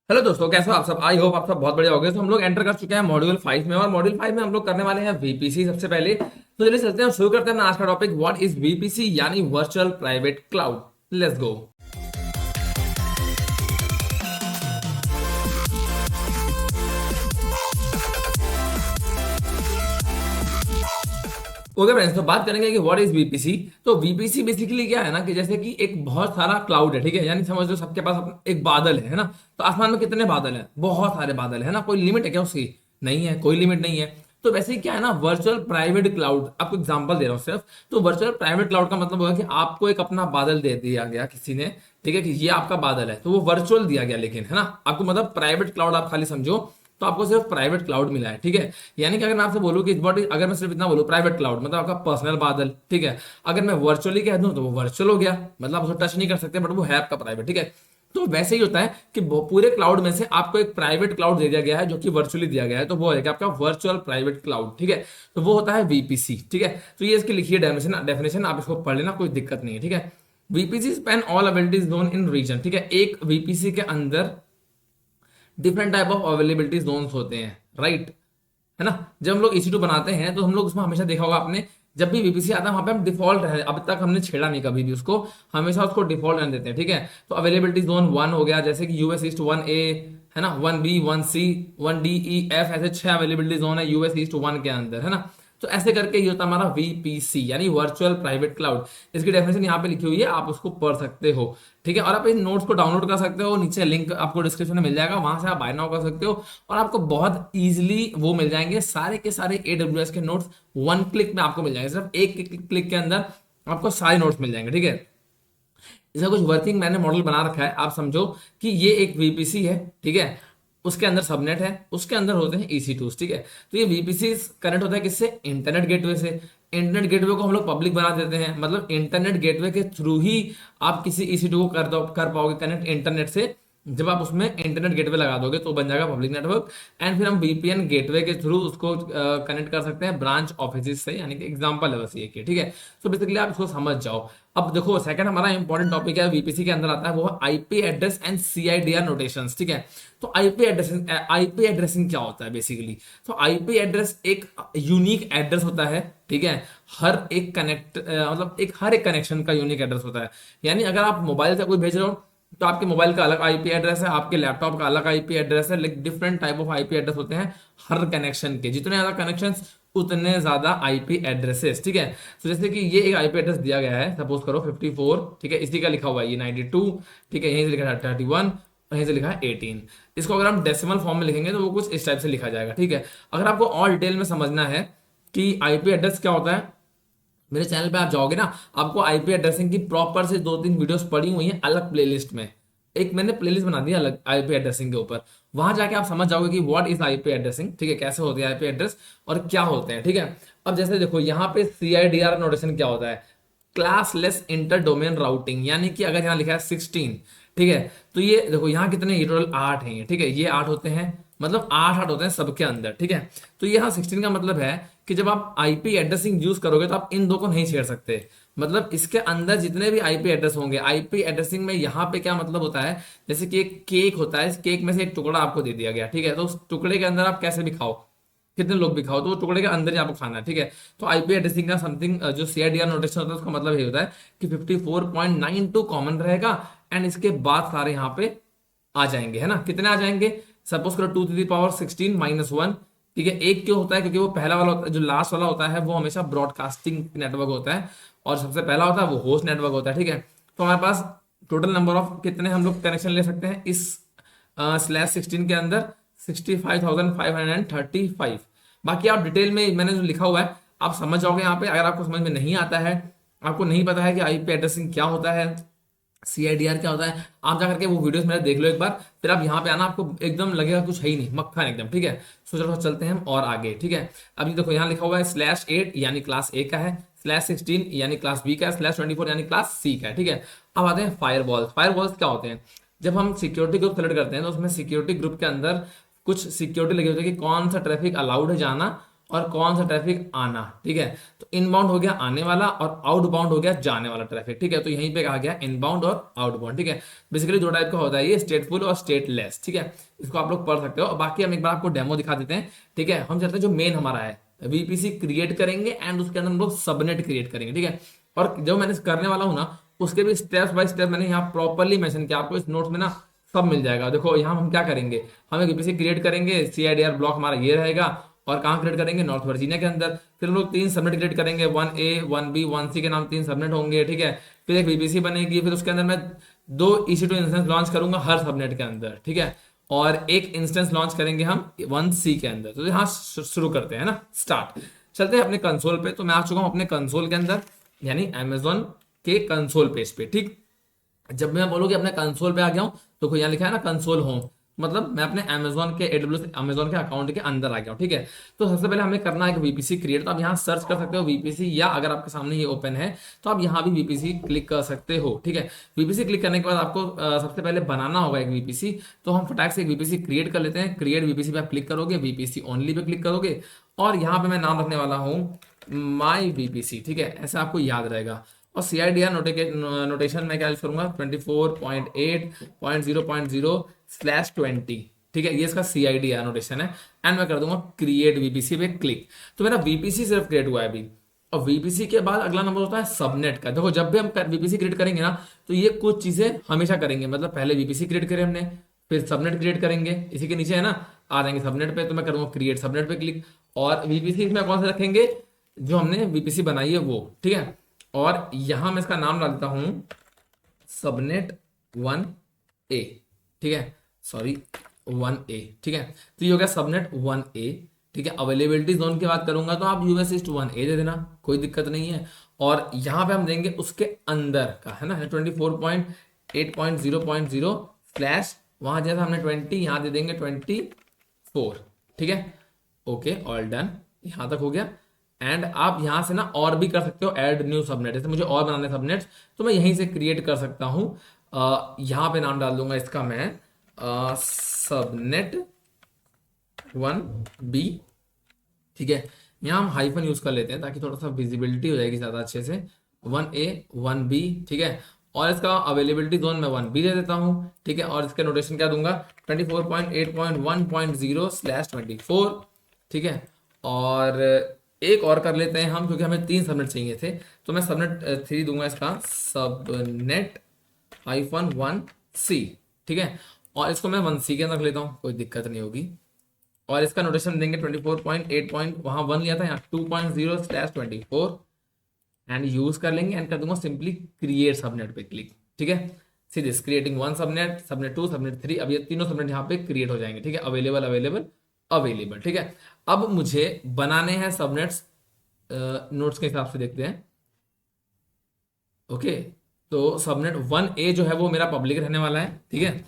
Hello दोस्तों, कैसे हो आप सब। आई होप आप सब बहुत बढ़िया हो गए। तो हम लोग एंटर कर चुके हैं मॉड्यूल 5 में, और मॉड्यूल 5 में हम लोग करने वाले हैं वीपीसी सबसे पहले। तो चलिए चलते हैं, शुरू करते हैं आज का टॉपिक व्हाट इज वीपीसी यानी virtual private cloud. Let's go. Okay friends, तो बात करेंगे कि व्हाट इज वीपीसी। तो वीपीसी बेसिकली क्या है ना, कि जैसे कि एक बहुत सारा क्लाउड है, ठीक है, यानी समझ लो सबके पास एक बादल है ना। तो आसमान में कितने बादल हैं? बहुत सारे बादल है ना। कोई लिमिट है क्या उसकी? नहीं है, कोई लिमिट नहीं है। तो वैसे ही क्या है ना, वर्चुअल प्राइवेट क्लाउड, आपको एग्जांपल दे रहा हूँ सिर्फ। तो वर्चुअल प्राइवेट क्लाउड का मतलब होगा कि आपको एक अपना बादल दे दिया गया किसी ने, ठीक है, कि ये आपका बादल है, तो वो वर्चुअल दिया गया, लेकिन है ना आपको, मतलब प्राइवेट क्लाउड आप खाली समझो। तो आपको सिर्फ प्राइवेट क्लाउड मिला है, ठीक है। यानी कि अगर मैं आपसे बोलूं कि अगर मैं सिर्फ इतना बोलूं प्राइवेट क्लाउड मतलब आपका पर्सनल बादल, ठीक है। अगर मैं वर्चुअली कह दूं तो वो वर्चुअल हो गया, मतलब आप उसको टच नहीं कर सकते, बट वो है आपका प्राइवेट, ठीक है। तो वैसे ही होता है कि पूरे क्लाउड में से आपको एक प्राइवेट क्लाउड दे दिया गया है जो कि वर्चुअली दिया गया है, तो वो है कि आपका वर्चुअल प्राइवेट क्लाउड, ठीक है। तो वो होता है वीपीसी, ठीक है। तो ये इसकी लिखिए डेफिनेशन आप इसको पढ़ लेना, कोई दिक्कत नहीं है, ठीक है। VPC span all availabilities zone in region, ठीक है। एक वीपीसी के अंदर different type of availability zones होते हैं, राइट, है ना। जब हम लोग EC2 बनाते हैं तो हम लोग उसमें हमेशा देखा होगा आपने, जब भी वीपीसी आता है वहां पे हम डिफॉल्ट है, अब तक हमने छेड़ा नहीं कभी भी उसको, हमेशा उसको डिफॉल्ट रहने देते हैं, ठीक है। तो अवेलेबिलिटी जोन 1 हो गया, जैसे कि यूएस ईस्ट 1A, है ना, 1B 1C 1D E F, ऐसे 6 अवेलेबिलिटी जोन है यूएस ईस्ट 1 के अंदर, है ना। तो ऐसे करके ये होता है हमारा वीपीसी यानी वर्चुअल प्राइवेट क्लाउड। इसकी डेफिनेशन यहाँ पे लिखी हुई है, आप उसको पढ़ सकते हो, ठीक है। और आप इन नोट्स को डाउनलोड कर सकते हो, नीचे लिंक आपको डिस्क्रिप्शन में मिल जाएगा, वहां से आप बाय नाउ कर सकते हो। और आपको बहुत इजीली वो मिल जाएंगे सारे के सारे AWS के नोट्स, वन क्लिक में आपको मिल जाएंगे, सिर्फ एक क्लिक के अंदर आपको सारे नोट्स मिल जाएंगे, ठीक है। इसका कुछ वर्किंग मैंने मॉडल बना रखा है, आप समझो कि ये एक वीपीसी है, ठीक है। उसके अंदर सबनेट है, उसके अंदर होते हैं EC2, ठीक है। तो ये वीपीसी कनेक्ट होता है किससे? इंटरनेट गेटवे से। इंटरनेट गेटवे को हम लोग पब्लिक बना देते हैं, मतलब इंटरनेट गेटवे के थ्रू ही आप किसी EC2 को कर पाओगे कनेक्ट इंटरनेट से। जब आप उसमें इंटरनेट गेटवे लगा दोगे तो बन जाएगा पब्लिक नेटवर्क, एंड फिर हम VPN गेटवे के थ्रू उसको कनेक्ट कर सकते हैं ब्रांच ऑफिस से, यानी कि एग्जांपल है बस ये कि, ठीक है। तो बेसिकली आप इसको समझ जाओ। अब देखो सेकंड हमारा इंपॉर्टेंट टॉपिक है वीपीसी के अंदर आता है, वो है IP address and CIDR notations, ठीक है। तो आईपी एड्रेसिंग क्या होता है बेसिकली? तो आईपी एड्रेस एक यूनिक एड्रेस होता है, ठीक है। मतलब हर एक कनेक्शन का यूनिक एड्रेस होता है। यानी अगर आप मोबाइल से कोई भेज रहे हो तो आपके मोबाइल का अलग आईपी एड्रेस है, आपके लैपटॉप का अलग आईपी एड्रेस है, like different type of IP address होते हैं हर कनेक्शन के। जितने ज्यादा कनेक्शन उतने ज्यादा आईपी एड्रेसेस, ठीक है। तो जैसे कि ये एक आईपी एड्रेस दिया गया है, सपोज करो 54, ठीक है, इसी का लिखा हुआ है ये 92, ठीक है, यहीं से लिखा है 31 और यहीं से लिखा है 18। इसको अगर हम डेसिमल फॉर्म में लिखेंगे तो वो कुछ इस टाइप से लिखा जाएगा, ठीक है। अगर आपको और डिटेल में समझना है कि आईपी एड्रेस क्या होता है, मेरे चैनल पे आप जाओगे ना, आपको आईपी एड्रेसिंग की प्रॉपर से 2-3 वीडियोस पड़ी हुई हैं अलग प्लेलिस्ट में। एक मैंने प्लेलिस्ट बना दी अलग आईपी एड्रेसिंग के ऊपर, वहां जाके आप समझ जाओगे कि व्हाट इज आईपी एड्रेसिंग, ठीक है, कैसे होती है आईपी एड्रेस और क्या होते हैं, ठीक है। अब जैसे देखो यहाँ पे CIDR नोटेशन क्या होता है, क्लासलेस इंटर डोमेन राउटिंग, यानी कि अगर यहाँ लिखा है 16, ठीक है, तो ये देखो यहाँ कितने, ये टोटल 8 हैं, ठीक है, ये 8 होते हैं, मतलब 8 8 होते हैं सबके अंदर, ठीक है। तो यहाँ 16 का मतलब है कि जब आप आईपी एड्रेसिंग यूज करोगे तो आप इन दो को नहीं छेड़ सकते। मतलब इसके अंदर जितने भी आईपी एड्रेस होंगे, आईपी एड्रेसिंग में यहाँ पे क्या मतलब होता है, जैसे कि एक केक होता है, इस केक में से एक टुकड़ा आपको दे दिया गया, ठीक है, तो उस टुकड़े के अंदर आप कैसे भी खाओ, कितने लोग भी खाओ, तो वो टुकड़े के अंदर ही आपको खाना है, ठीक है। तो आईपी एड्रेसिंग का समथिंग जो CIDR नोटेशन होता है उसका मतलब ये होता है कि 54.92 कॉमन रहेगा, एंड इसके बाद सारे यहाँ पे आ जाएंगे, है ना। कितने आ जाएंगे? सपोज करो 2 to the power 16 -1, ठीक है। एक क्यों होता है? क्योंकि वो पहला वाला होता है, जो लास्ट वाला होता है वो हमेशा ब्रॉडकास्टिंग नेटवर्क होता है, और सबसे पहला होता है वो होस्ट नेटवर्क होता है, ठीक है। तो हमारे पास टोटल नंबर ऑफ कितने हम लोग कनेक्शन ले सकते हैं इस /16 के अंदर? 65,535। बाकी आप डिटेल में मैंने जो लिखा हुआ है आप समझ जाओगे यहाँ पे। अगर आपको समझ में नहीं आता है, आपको नहीं पता है कि आईपी एड्रेसिंग क्या होता है, CIDR क्या होता है, आप जाकर के वो वीडियोस मेरे देख लो एक बार, फिर आप यहाँ पे आना, आपको एकदम लगेगा कुछ है ही नहीं, मक्खन एकदम, ठीक है। सो चलो चलते हैं हम और आगे, ठीक है। अभी देखो यहाँ लिखा हुआ है /8 यानी क्लास A का है, /16 यानी क्लास B का है, /24 यानी क्लास C का है, ठीक है। अब आते हैं फायरवॉल्स। फायरवॉल्स क्या होते हैं? जब हम सिक्योरिटी ग्रुप सेलेक्ट करते हैं तो उसमें सिक्योरिटी ग्रुप के अंदर कुछ सिक्योरिटी लगी होती है कि कौन सा ट्रैफिक अलाउड है जाना और कौन सा ट्रैफिक आना, ठीक है। तो इनबाउंड हो गया आने वाला और आउटबाउंड हो गया जाने वाला ट्रैफिक, ठीक है। तो यहीं पे कहा गया इनबाउंड और आउटबाउंड, ठीक है। बेसिकली दो टाइप का होता है ये, स्टेटफुल और स्टेटलेस, ठीक है। इसको आप लोग पढ़ सकते हो। बाकी हम एक बार आपको डेमो दिखा देते हैं, ठीक है। हम चलते हैं जो मेन हमारा है, वीपीसी क्रिएट करेंगे एंड उसके अंदर हम लोग सबनेट क्रिएट करेंगे, ठीक है। और जो मैंने करने वाला हूँ ना, उसके भी स्टेप बाय स्टेप मैंने यहाँ प्रॉपरली मेंशन किया, आपको इस नोट्स में ना सब मिल जाएगा। देखो यहाँ हम क्या करेंगे, हम एक वीपीसी क्रिएट करेंगे, सीआईडीआर ब्लॉक हमारा ये रहेगा, और कहाँ क्रिएट करेंगे, नॉर्थ वर्जीनिया के अंदर। फिर हम लोग 3 सबनेट क्रिएट करेंगे, 1A 1B 1C के नाम 3 सबनेट होंगे, ठीक है। फिर एक वीपीसी बनेगी, फिर उसके अंदर मैं 2 EC2 इंस्टेंस लॉन्च करूंगा हर सबनेट के अंदर, ठीक है। और एक इंस्टेंस लॉन्च करेंगे हम 1C के अंदर। तो यहाँ शुरू करते हैं ना, स्टार्ट। चलते हैं अपने कंसोल पे। तो मैं आ चुका हूँ अपने कंसोल के अंदर, यानी अमेजोन के कंसोल पेज पे, ठीक। जब मैं बोलूँ कि अपने कंसोल पे आ गया हूँ, तो कोई यहाँ लिखा है ना कंसोल होम, मतलब मैं अपने अमेजोन के AWS अमेजोन के अकाउंट के अंदर आ गया हूँ, ठीक है। तो सबसे पहले हमें करना है कि वीपीसी क्रिएट। तो आप यहाँ सर्च कर सकते हो वीपीसी, या अगर आपके सामने ये ओपन है तो आप यहाँ भी वीपीसी क्लिक कर सकते हो, ठीक है। वीपीसी क्लिक करने के बाद आपको सबसे पहले बनाना होगा एक वीपीसी। तो हम फटाक से एक वीपीसी क्रिएट कर लेते हैं। क्रिएट वीपीसी पे आप क्लिक करोगे, वीपीसी ओनली पे क्लिक करोगे, और यहाँ पे मैं नाम रखने वाला हूँ माई वीपीसी, ठीक है। ऐसा आपको याद रहेगा। और CIDR नोटेशन में क्या यूज करूंगा, 24.8.0.0/20, ठीक है। ये इसका CIDR नोटेशन है। एंड मैं कर दूंगा क्रिएट वीपीसी पे क्लिक। तो मेरा वीपीसी सिर्फ क्रिएट हुआ है अभी। और वीपीसी के बाद अगला नंबर होता है सबनेट का। देखो जब भी हम वीपीसी क्रिएट करेंगे ना, तो ये कुछ चीजें हमेशा करेंगे। मतलब पहले वीपीसी क्रिएट करें हमने, फिर सबनेट क्रिएट करेंगे, इसी के नीचे है ना आ जाएंगे सबनेट पे। तो मैं करूंगा क्रिएट सबनेट पे क्लिक, और वीपीसी में कौन से रखेंगे, जो हमने वीपीसी बनाई है वो, ठीक है। और यहां मैं इसका नाम डालता हूं सबनेट 1A, ठीक है, सॉरी 1A, ठीक है। तो ये हो गया सबनेट 1A, ठीक है। अवेलेबिलिटी जोन की बात करूंगा तो आप US ईस्ट 1A दे देना, कोई दिक्कत नहीं है। और यहां पे हम देंगे उसके अंदर का, है ना, 24.8.0.0 स्लैश, वहां जैसा हमने 20, यहां दे देंगे 24, ठीक है। ओके, ऑल डन, यहां तक हो गया। एंड आप यहां से ना और भी कर सकते हो, ऐड न्यू सबनेट। जैसे मुझे और बनाने सबनेट्स, तो मैं यहीं से क्रिएट कर सकता हूं। यहां पे नाम डाल दूंगा इसका मैं सबनेट 1B, ठीक है। यहाँ हम हाइफन यूज कर लेते हैं ताकि थोड़ा सा विजिबिलिटी हो जाएगी ज्यादा अच्छे से। 1A 1B, ठीक है। और इसका अवेलेबिलिटी जोन मैं 1B दे देता हूँ, ठीक है। और इसका नोटेशन क्या दूंगा, 24.8.1.0/24, ठीक है। और एक और कर लेते हैं हम, क्योंकि हमें 3 सबनेट चाहिए थे। तो मैं सबनेट 3 दूंगा इसका, सबनेट -1C, ठीक है। और इसको मैं 1C के अंदर रख लेता हूँ, कोई दिक्कत नहीं होगी। और इसका नोटेशन देंगे 24.8 वहां 1 लिया था, यहाँ 2.0/24, एंड यूज कर लेंगे। एंड कर दूंगा सिंपली क्रिएट सबनेट पे क्लिक, ठीक है। सीधे क्रिएटिंग 1 सबनेट, सबनेट 2, सबनेट 3, अब ये तीनों सबनेट यहाँ पे क्रिएट हो जाएंगे, ठीक है। अवेलेबल अवेलेबल अवेलेबल, ठीक है। अब मुझे बनाने हैं सबनेट्स, नोट्स के हिसाब से देखते हैं। ओके, तो सबनेट 1A जो है वो मेरा पब्लिक रहने वाला है, ठीक है।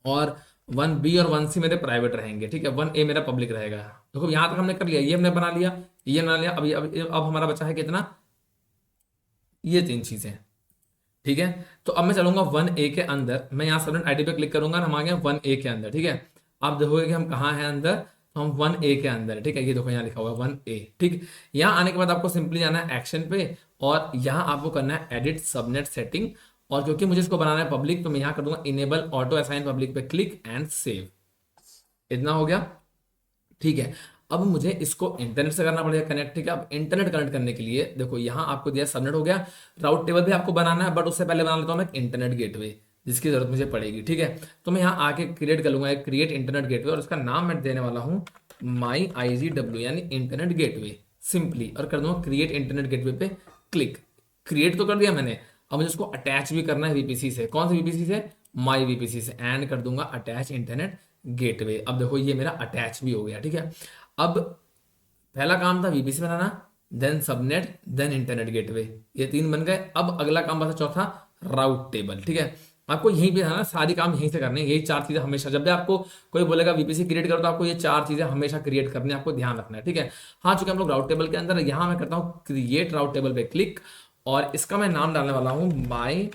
और 1B और 1C मेरे प्राइवेट रहेंगे, ठीक है। 1A मेरा पब्लिक रहेगा। देखो यहां तक हमने कर लिया, ये हमने बना लिया, ये बना लिया। अब हमारा बचा है कितना, ये 3 चीजें, ठीक है। तो अब मैं चलूंगा 1A के अंदर, मैं यहाँ सबनेट आईडी पे क्लिक करूंगा, हम आ गए 1A के अंदर, ठीक है। आप देखोगे कि हम कहाँ हैं अंदर, तो हम 1A के अंदर, ठीक है। ये देखो यहाँ लिखा हुआ है 1A, ठीक। यहाँ आने के बाद आपको सिंपली जाना है एक्शन पे, और यहाँ आपको करना है एडिट सबनेट सेटिंग। और क्योंकि मुझे इसको बनाना है पब्लिक, तो मैं यहाँ कर दूंगा इनेबल ऑटो असाइन पब्लिक पे क्लिक एंड सेव। इतना हो गया, ठीक है। अब मुझे इसको इंटरनेट से करना पड़ेगा कनेक्ट, ठीक है। अब इंटरनेट कनेक्ट करने के लिए देखो यहाँ आपको दिया सबनेट हो गया, राउट टेबल भी आपको बनाना है, बट उससे पहले बना लेता हूँ मैं इंटरनेट गेटवे, जिसकी जरूरत मुझे पड़ेगी, ठीक है। तो मैं यहाँ आके क्रिएट कर लूंगा एक क्रिएट इंटरनेट गेटवे, और उसका नाम मैं देने वाला हूँ माई IGW, यानी इंटरनेट गेटवे सिंपली। और कर दूंगा क्रिएट इंटरनेट गेटवे पे क्लिक। क्रिएट तो कर दिया मैंने, अब मुझे उसको अटैच भी करना है वीपीसी से। कौन से वीपीसी से, माई वीपीसी से। एंड कर दूंगा अटैच इंटरनेट गेटवे। अब देखो ये मेरा अटैच भी हो गया, ठीक है। अब पहला काम था वीपीसी बनाना, then subnet, then internet gateway, ये 3 बन गए। अब अगला काम बचा चौथा, राउट टेबल, ठीक है। आपको यहीं पे ना सारी काम यहीं से करने हैं, यही 4 चीजें हमेशा। जब भी आपको कोई बोलेगा वीपीसी क्रिएट करो, तो आपको ये 4 चीजें हमेशा क्रिएट करनी है, आपको ध्यान रखना है, ठीक है। हाँ, चूंकि हम लोग राउट टेबल के अंदर, यहाँ मैं करता हूँ क्रिएट राउट टेबल पे क्लिक, और इसका मैं नाम डालने वाला हूं माई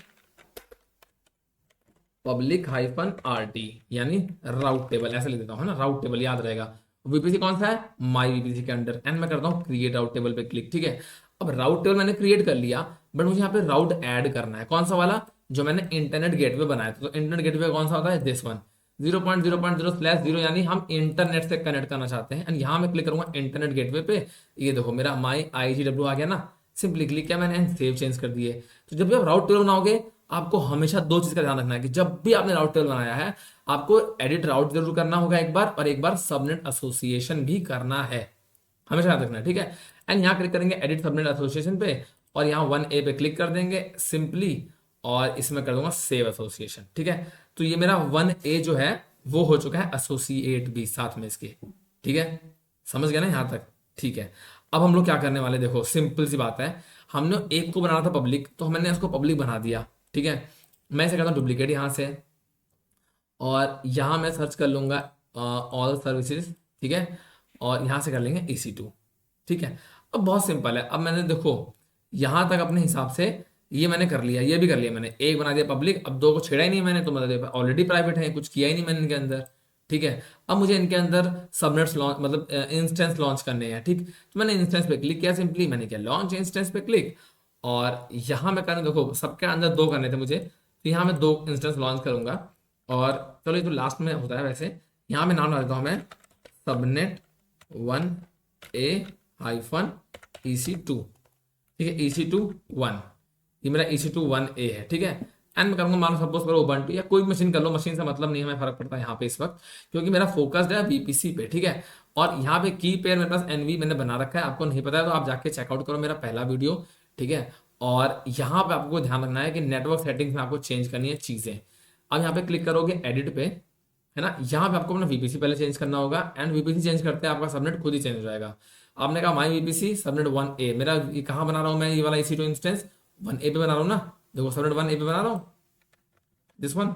पब्लिक -RT, यानी राउट टेबल, ऐसे लिख देता हूँ ना, राउट टेबल याद रहेगा। वीपीसी कौन सा है, माई वीपीसी के अंडर, एंड मैं करता हूँ क्रिएट राउट टेबल पे क्लिक। ठीक है, अब राउट टेबल मैंने क्रिएट कर लिया, बट मुझे यहाँ पे राउट ऐड करना है। कौन सा वाला, जो मैंने इंटरनेट गेटवे बनाया था। तो इंटरनेट गेटवे कौन सा होता है, दिस वन, 0.0.0/0, यानी हम इंटरनेट से कनेक्ट करना चाहते हैं। एंड यहाँ मैं क्लिक करूंगा इंटरनेट गेटवे पे, ये देखो मेरा माई IGW आ गया ना। सिंपली क्लिक किया मैंने एंड सेव चेंज कर दिए। तो जब भी आप राउट टेबल बनाओगे, आपको हमेशा दो चीज का ध्यान रखना है कि जब भी आपने राउट टेबल बनाया है, आपको एडिट राउट जरूर करना होगा एक बार, और एक बार सबनेट एसोसिएशन भी करना है, हमेशा याद रखना है। ठीक है, एंड यहाँ क्लिक करेंगे एडिट सबनेट एसोसिएशन पे, और यहाँ 1A पे क्लिक कर देंगे सिंपली, और इसमें कर दूंगा सेव एसोसिएशन। ठीक है, तो ये मेरा 1A जो है वो हो चुका है एसोसिएट भी साथ में इसके। ठीक है, समझ गया ना यहाँ तक। ठीक है, अब हम लोग क्या करने वाले, देखो सिंपल सी बात है, हमने एक को बनाना था पब्लिक, तो हमने इसको पब्लिक बना दिया। ठीक है, मैं इसे करता हूँ डुप्लीकेट यहाँ से, और यहाँ मैं सर्च कर लूंगा ऑल सर्विसेज। ठीक है, और यहाँ से कर लेंगे EC2। ठीक है, अब बहुत सिंपल है। अब मैंने देखो यहाँ तक अपने हिसाब से ये मैंने कर लिया, ये भी कर लिया मैंने, एक बना दिया पब्लिक, अब दो को छेड़ा ही नहीं मैंने, तो मतलब ऑलरेडी प्राइवेट है, कुछ किया ही नहीं मैंने इनके अंदर। ठीक है, अब मुझे इनके अंदर सबनेट्स लॉन्च मतलब इंस्टेंस लॉन्च करने हैं। ठीक, तो मैंने इंस्टेंस पे क्लिक किया, सिंपली मैंने किया लॉन्च इंस्टेंस पे क्लिक, और यहाँ मैं करने, देखो सबके अंदर दो करने थे मुझे, तो यहाँ मैं दो इंस्टेंस लॉन्च करूंगा। और चलो ये तो लास्ट में होता है वैसे, यहाँ मैं नाम डाल देता हूँ मैं सबनेट 1A-EC2। ठीक है, EC2 1, ये मेरा EC2 1A है। ठीक है, एंड मैं करूँगा, मान लो सपोज करो उबंटू या कोई मशीन कर लो, मशीन से मतलब नहीं हमें फर्क पड़ता है यहाँ पे इस वक्त, क्योंकि मेरा फोकस्ड है VPC पे। ठीक है, और यहाँ पे की पेयर मेरे पास NV मैंने बना रखा है, आपको नहीं पता है तो आप जाके चेकआउट करो मेरा पहला वीडियो। ठीक है, और यहाँ पे आपको ध्यान रखना है कि नेटवर्क सेटिंग्स में आपको चेंज करनी है चीज़ें। अब यहाँ पे क्लिक करोगे एडिट पे, है ना, यहाँ पे आपको अपना VPC पहले चेंज करना होगा, एंड VPC चेंज करते हैं आपका सबनेट खुद ही चेंज हो जाएगा। आपने कहा माई VPC सबनेट 1A, मेरा ये कहाँ बना रहा हूँ मैं, ये वाला EC2 इंस्टेंस 1A पे बना रहा हूँ ना, देखो सबनेट 1A पे बना रहा हूँ, दिस वन।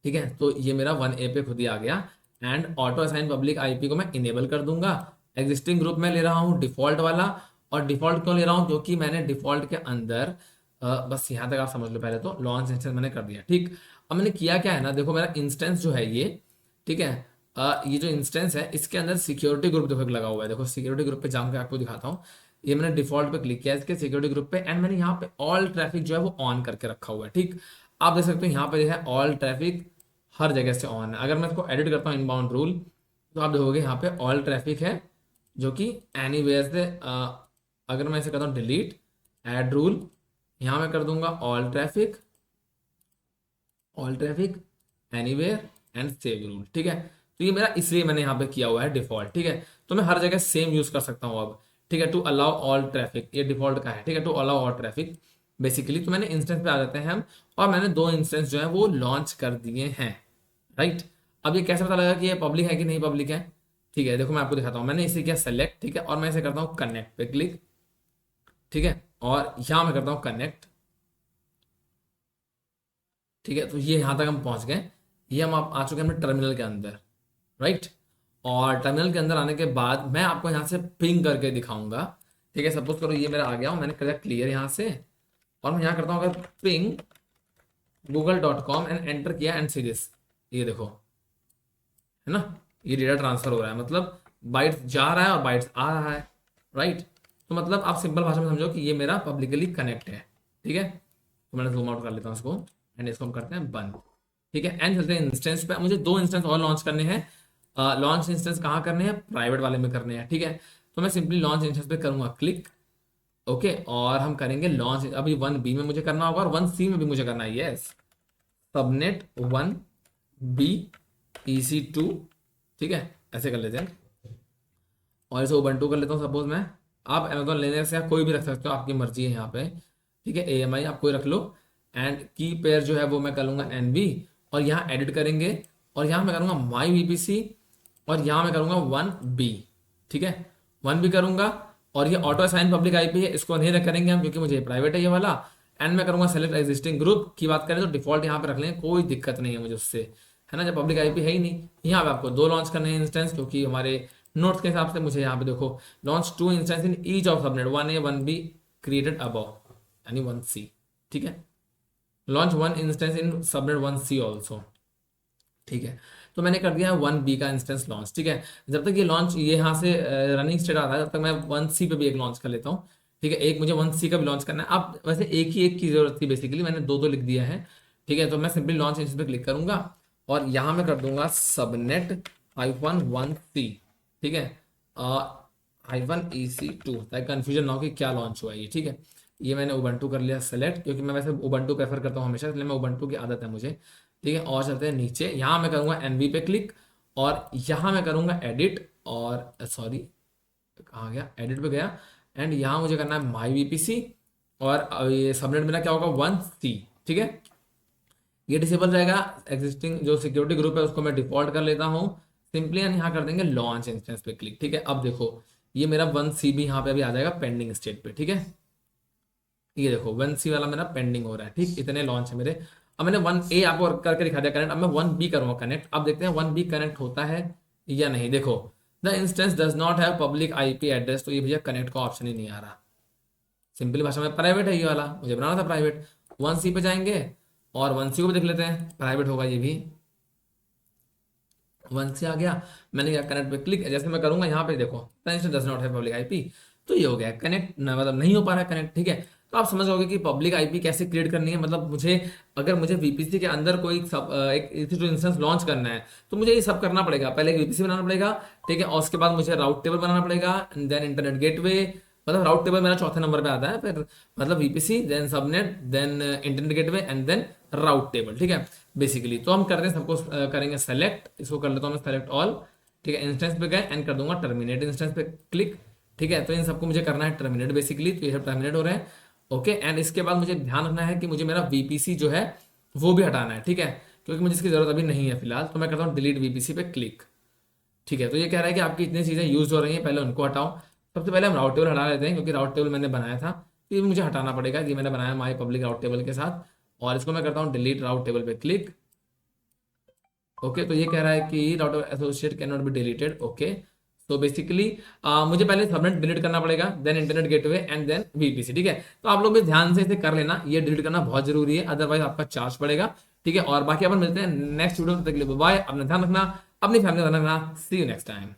ठीक है, तो ये मेरा 1A पे खुद ही आ गया, and auto assign public IP को मैं इनेबल कर दूंगा। एग्जिस्टिंग ग्रुप में ले रहा हूँ डिफॉल्ट वाला, और डिफॉल्ट क्यों ले रहा हूँ, क्योंकि मैंने डिफॉल्ट के अंदर बस यहाँ तक आप समझ लो, पहले तो लॉन्च इंस्टेंस मैंने कर दिया। ठीक, अब मैंने किया क्या है ना, देखो मेरा इंस्टेंस जो है ये, ठीक है, ये जो इंस्टेंस है इसके अंदर सिक्योरिटी ग्रुप देखो एक लगा हुआ है, देखो सिक्योरिटी ग्रुप पे जाकर आपको दिखाता हूँ। ये मैंने डिफॉल्ट पे क्लिक किया इसके सिक्योरिटी ग्रुप पे, एंड मैंने यहाँ पे ऑल ट्रैफिक जो है वो ऑन करके रखा हुआ है। ठीक, आप देख सकते हो यहाँ पे जो है ऑल ट्रैफिक हर जगह से ऑन है। अगर मैं इसको एडिट करता हूँ इनबाउंड रूल, तो आप देखोगे यहाँ पे ऑल ट्रैफिक है, जो कि एनीवेयर से अगर मैं इसे करता हूँ डिलीट एड रूल, यहाँ मैं कर दूंगा all traffic anywhere and save rule. ठीक है, तो ये मेरा इसलिए मैंने यहाँ पे किया हुआ है डिफॉल्ट। ठीक है, तो मैं हर जगह सेम यूज कर सकता हूँ अब। ठीक है, टू अलाउ ऑल ट्रैफिक, ये डिफॉल्ट का है। ठीक है, to allow all traffic basically, तो मैंने इंस्टेंस पे आ जाते हैं हम, और मैंने दो इंस्टेंस जो है वो लॉन्च कर दिए हैं। राइट, अब ये कैसे पता लगा कि ये पब्लिक है कि नहीं पब्लिक है। ठीक है, देखो मैं आपको दिखाता हूँ, मैंने इसे किया सेलेक्ट। ठीक है, और मैं इसे करता हूँ कनेक्ट पे क्लिक। ठीक है, और यहाँ मैं करता हूँ कनेक्ट। ठीक है, तो ये यहाँ तक हम पहुँच गए, ये हम आ चुके हैं अपने टर्मिनल के अंदर। राइट, और टर्मिनल के अंदर आने के बाद मैं आपको यहाँ से पिंग करके दिखाऊंगा। ठीक है, सपोज करो ये मेरा आ गया हूँ, मैंने कर क्लियर यहाँ से, और मैं यहाँ करता हूँ अगर पिंग google.com एंड एंटर किया एंड सी दिस, ये देखो है ना, ये डेटा ट्रांसफर हो रहा है, मतलब बाइट्स जा रहा है और बाइट्स आ रहा है। राइट, तो मतलब आप सिंपल भाषा में समझो कि ये मेरा पब्लिकली कनेक्ट है। ठीक है, तो मैंने जूम आउट कर लेता हूँ इसको, एंड इसको हम करते हैं बंद। ठीक है, एंड चलते हैं इंस्टेंस पे। मुझे दो इंस्टेंस और लॉन्च करने हैं। लॉन्च इंस्टेंस कहाँ करने हैं, प्राइवेट वाले में करने हैं। ठीक है, तो मैं सिंपली लॉन्च इंस्टेंस पे करूंगा क्लिक। ओके, और हम करेंगे लॉन्च, अभी 1B में मुझे करना होगा और 1C में भी मुझे करना है। Yes, subnet 1B EC2। ठीक है, ऐसे कर लेते हैं, और इसे उबंटू कर लेता हूँ सपोज मैं। आप अमेजोन लेने से कोई भी रख सकते हो, आपकी मर्जी है यहाँ पे। ठीक है, AMI आप कोई रख लो, एंड की पेयर जो है वो मैं कर लूँगा NV, और यहाँ एडिट करेंगे, और यहाँ मैं करूँगा माई VPC, और यहाँ मैं करूँगा 1B। ठीक है, 1B करूँगा, और ये ऑटो असाइन पब्लिक IP है, इसको नहीं करेंगे हम क्योंकि मुझे प्राइवेट है ये वाला। एंड मैं करूँगा सेलेक्ट एग्जिस्टिंग ग्रुप की बात करें तो डिफॉल्ट यहाँ पे रख लें, कोई दिक्कत नहीं है मुझे उससे, है ना, जब पब्लिक IP है ही नहीं। यहाँ पे आपको दो लॉन्च करने हैं इंस्टेंस, क्योंकि हमारे नोट्स के हिसाब से मुझे यहाँ पे देखो launch 2 instance in each of subnet 1A 1B created above, यानी 1C। ठीक है, launch 1 instance in subnet 1C also. ठीक है। तो मैंने कर दिया है 1B का इंस्टेंस लॉन्च। ठीक है, जब तक ये लॉन्च ये यहाँ से रनिंग स्टेट आता है तब तक मैं 1C पे भी एक लॉन्च कर लेता हूँ। ठीक है, एक मुझे 1C का भी लॉन्च करना है। अब वैसे एक की जरूरत थी बेसिकली, मैंने दो लिख दिया है। ठीक है, तो मैं सिंपली लॉन्च इंस्टेंस पे क्लिक करूंगा और यहाँ मैं कर दूंगा सबनेट -1C। ठीक है, -EC2, ताकि कंफ्यूजन ना हो कि क्या लॉन्च हुआ है ये। ठीक है, ये मैंने उबंटू कर लिया सेलेक्ट, क्योंकि मैं वैसे उबंटू प्रेफर करता हूँ हमेशा, इसलिए मैं उबंटू की आदत है मुझे। ठीक है, और चलते हैं नीचे, यहाँ मैं करूँगा एनवी पे क्लिक और यहाँ मैं करूँगा एडिट, और सॉरी कहाँ गया, एडिट पे गया, एंड यहाँ मुझे करना है माई वीपीसी, और ये सबनेट मेरा क्या होगा 1C। ठीक है, ये डिसेबल रहेगा। एग्जिस्टिंग जो सिक्योरिटी ग्रुप है उसको मैं डिफॉल्ट कर लेता हूँ सिंपली, एंड यहाँ कर देंगे लॉन्च इंस्टेंस पे क्लिक। ठीक है, अब देखो ये मेरा 1C भी यहाँ पे अभी आ जाएगा पेंडिंग स्टेट पे। ठीक है, ये देखो 1C वाला मेरा पेंडिंग हो रहा है। ठीक, इतने लॉन्च है मेरे। अब मैंने 1A आपको करके दिखा दिया कनेक्ट, अब मैं 1B करूंगा कनेक्ट। अब देखते हैं 1B कनेक्ट होता है या नहीं। देखो the instance does not have public IP address, तो ये भैया कनेक्ट का ऑप्शन ही नहीं आ रहा। सिंपली भाषा में प्राइवेट है ये वाला, मुझे बनाना था प्राइवेट। 1C पे जाएंगे और 1C को भी देख लेते हैं, प्राइवेट होगा ये भी। 1C आ गया, मैंने क्या कनेक्ट पे क्लिक, जैसे मैं करूंगा यहाँ पे देखो the instance does not have public IP, तो ये हो गया कनेक्ट, मतलब नहीं हो पा रहा है कनेक्ट। ठीक है, तो आप समझ जाओगे कि पब्लिक आईपी कैसे क्रिएट करनी है। मतलब मुझे अगर मुझे वीपीसी के अंदर कोई एक इंस्टेंस लॉन्च करना है तो मुझे ये सब करना पड़ेगा। पहले एक वीपीसी बनाना पड़ेगा, ठीक है, और उसके बाद मुझे राउट टेबल बनाना पड़ेगा, देन इंटरनेट गेटवे, मतलब राउट टेबल मेरा चौथे नंबर पे आता है, फिर मतलब VPC, then subnet, then internet gateway, and then route table. ठीक है, बेसिकली तो हम करते हैं सबको करेंगे सेलेक्ट, इसको कर लेता हूँ मैं सेलेक्ट ऑल। ठीक है, इंस्टेंस पे गए एंड कर दूंगा टर्मिनेट इंस्टेंस पे क्लिक। ठीक है, तो इन सबको मुझे करना है टर्मिनेट बेसिकली, तो ये सब टर्मिनेट हो रहे हैं। ओके, एंड इसके बाद मुझे ध्यान रखना है कि मुझे मेरा वीपीसी जो है वो भी हटाना है। ठीक है, क्योंकि मुझे इसकी जरूरत अभी नहीं है फिलहाल, तो मैं करता हूँ डिलीट वीपीसी पे क्लिक। ठीक है, तो ये कह रहा है कि आपकी इतनी चीजें यूज हो रही हैं, पहले उनको हटाओ। सबसे पहले हम राउट टेबल हटा लेते हैं, क्योंकि राउट टेबल मैंने बनाया था, तो ये मुझे हटाना पड़ेगा। ये मैंने बनाया माई पब्लिक राउट टेबल के साथ, और इसको मैं करता हूँ डिलीट राउट टेबल पे क्लिक। ओके, तो ये कह रहा है कि router associate can not be deleted. Okay, तो बेसिकली मुझे पहले सबनेट डिलीट करना पड़ेगा, then internet gateway, and then VPC. ठीक है, तो आप लोग भी ध्यान से इसे कर लेना, ये डिलीट करना बहुत जरूरी है, अदरवाइज आपका चार्ज पड़ेगा। ठीक है, और बाकी अपन मिलते हैं नेक्स्ट वीडियो में, तक के लिए बाय, अपना ध्यान रखना, अपनी फैमिली का ध्यान रखना, सी यू नेक्स्ट टाइम।